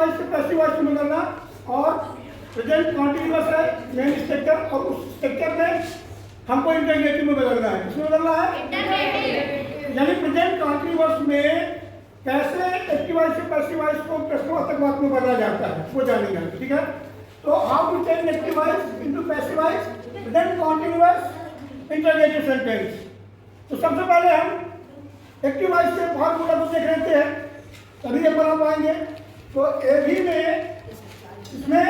Voice से passive voice में बदलना, और प्रेजेंट कॉन्टिन्यूअस है मेन स्ट्रक्चर, और उस स्ट्रक्चर में हमको इंटरगेटिव में बदलना है। किसमें बदलना है? यानी प्रेजेंट कॉन्टिन्यूअस में कैसे एक्टिव वॉइस से पैसिव वॉइस को प्रश्नवाचक वाक्य में बदला जाता है वो जानेंगे, ठीक है। तो how to change active voice into passive voice present continuous interrogative sentence. तो सबसे पहले हम एक्टिव वॉइस के फॉर्मूला को देख लेते हैं, तभी ये बना पाएंगे। तो एबी में, इसमें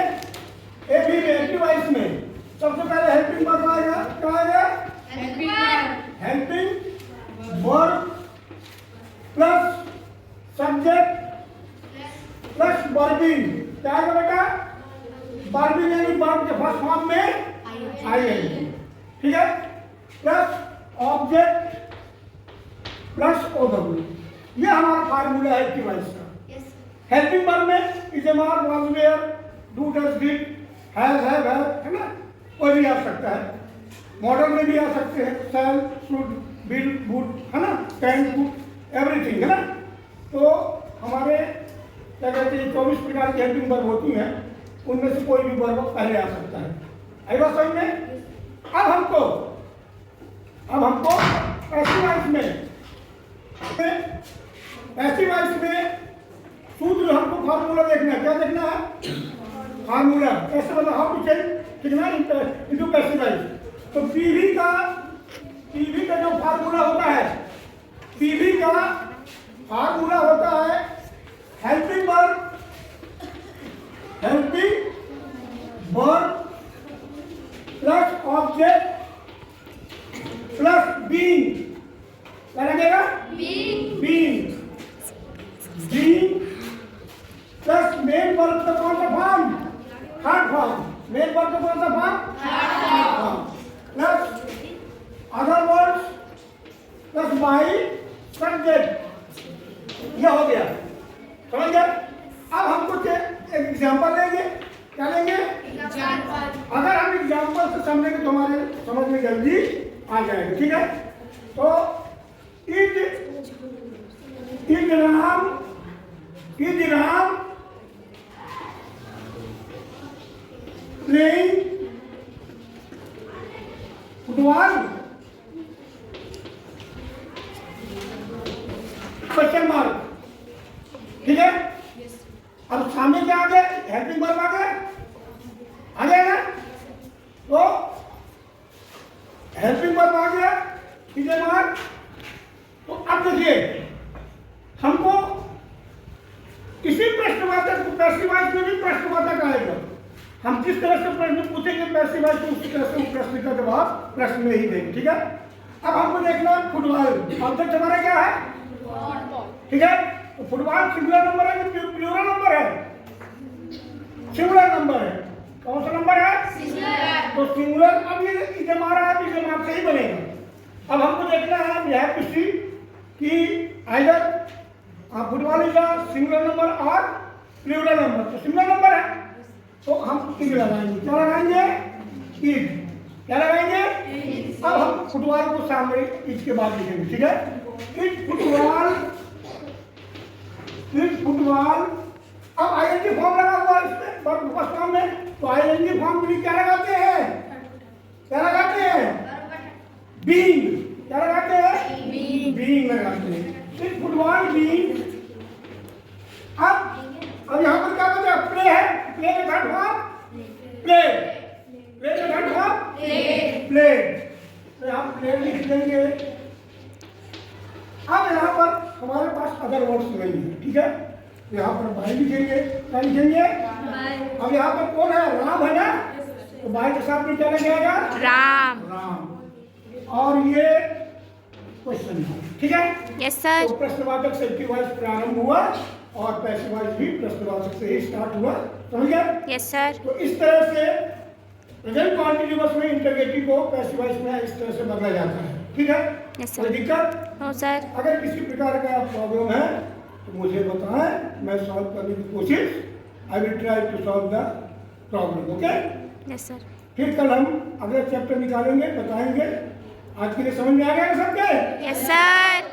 एबी में एक्टिव वॉइस में सबसे पहले हेल्पिंग वर्ब आएगा। क्या आएगा? Helping verb plus subject plus verbing. क्या आएगा बेटा? वर्बिंग यानी वर्ब के फर्स्ट फॉर्म में आईएनजी, ठीक है, प्लस ऑब्जेक्ट प्लस ओडब्ल्यू। ये हमारा फार्मूला है एक्टिव वॉइस का। हेल्पिंग वर्ब में is am are, was, were, do, does, did, has, have, है ना, कोई भी आ सकता है। मॉडल में भी आ सकते हैं, शैल, शुड, विल, वुड, है ना, कैन, कुड, एवरीथिंग, है ना। तो हमारे क्या कहते हैं 24 प्रकार की हेल्पिंग वर्ब होती हैं, उनमें से कोई भी वर्ब पहले आ सकता है। आई बात समझ में? अब हमको पैसिव वॉइस में सूत्र, हमको फार्मूला देखना है। क्या देखना है? फार्मूला। कैसे मतलब हाउ टू चेंज लिखना इनटू पैसिव वॉइस। तो पीवी का जो फार्मूला होता है, पीवी का फार्मूला होता है helping verb plus object plus being. क्या लगेगा? बीइंग प्लस मेन वर्ब का कौन सा form? Third form. Main verb का कौन सा form? Plus other words plus by subject. ये हो गया, समझ गया। अब हम कुछ एग्जाम्पल लेंगे। क्या लेंगे? अगर हम एग्जाम्पल से समझेंगे तो हमारे समझ में जल्दी आ जाएगा, ठीक है। तो is Ram playing football? Question mark, ठीक है। अब सामने क्या आ गया? हेल्पिंग वर्ब आ गया ना। तो हेल्पिंग वर्ब आ गया, इज एम आर। तो अब देखिए, हमको किसी प्रश्नवाचक को पैसिव वॉइस में भी प्रश्नवाचक आएगा। हम जिस तरह से प्रश्न पूछेंगे पैसिव वॉइस में, उसी तरह से प्रश्न का जवाब प्रश्न में ही देंगे, ठीक है। अब हमको देखना फुटबॉल, ऑब्जेक्ट हमारा क्या है? ठीक है। तो फुटबॉल सिंगुलर नंबर है कि प्लूरल नंबर है? सिंगुलर नंबर है। कौन सा नंबर है? सिंगुलर। तो सिंगुलर, अब ये इजम आ रहा है, इजम आपसे ही बनेगा। अब हमको देखना है वी हैव टू सी कि either football is a singular number और प्लूरल नंबर। तो सिंगुलर नंबर है तो हम इज लगाएंगे। क्या लगाएंगे? इज। क्या लगाएंगे? अब हम फुटबॉल को सामने इसके बाद लिखेंगे, ठीक है। Is football. अब आईएनजी फॉर्म लगा हुआ है इसमें फर्स्ट फॉर्म में, तो आईएनजी फॉर्म के लिए क्या लगाते हैं? बीइंग। क्या लगाते हैं? बीइंग लगाते हैं। Is football being. अब यहाँ पर क्या बचा? प्ले है। प्ले का थर्ड फॉर्म प्ले। तो यहाँ प्ले लिख देंगे। अब यहाँ पर हमारे पास अदर वर्ड्स नहीं है, ठीक है। तो यहाँ पर बाय लिखेंगे। क्या लिखेंगे? अब यहाँ पर कौन है? राम है ना। तो बाय के साथ में क्या लग जाएगा? राम। और ये क्वेश्चन है, ठीक है। Yes sir. तो प्रश्नवाचक से एक्टिव वॉइस प्रारंभ हुआ और पैसिव वॉइस भी प्रश्नवाचक से ही स्टार्ट हुआ, समझ गया? Yes sir. तो इस तरह से प्रेजेंट कॉन्टिन्यूअस में इंटरगेटिव को पैसिव वॉइस में इस तरह से बदला जाता है, ठीक है। यस कोई सर। दिक्कत? No sir. अगर किसी प्रकार का प्रॉब्लम है तो मुझे बताएं, मैं सॉल्व करने की कोशिश, I will try to solve the problem, okay. Yes sir. फिर कल हम अगला चैप्टर निकालेंगे, बताएंगे। आज के लिए समझ में आ गया सबके? Yes sir.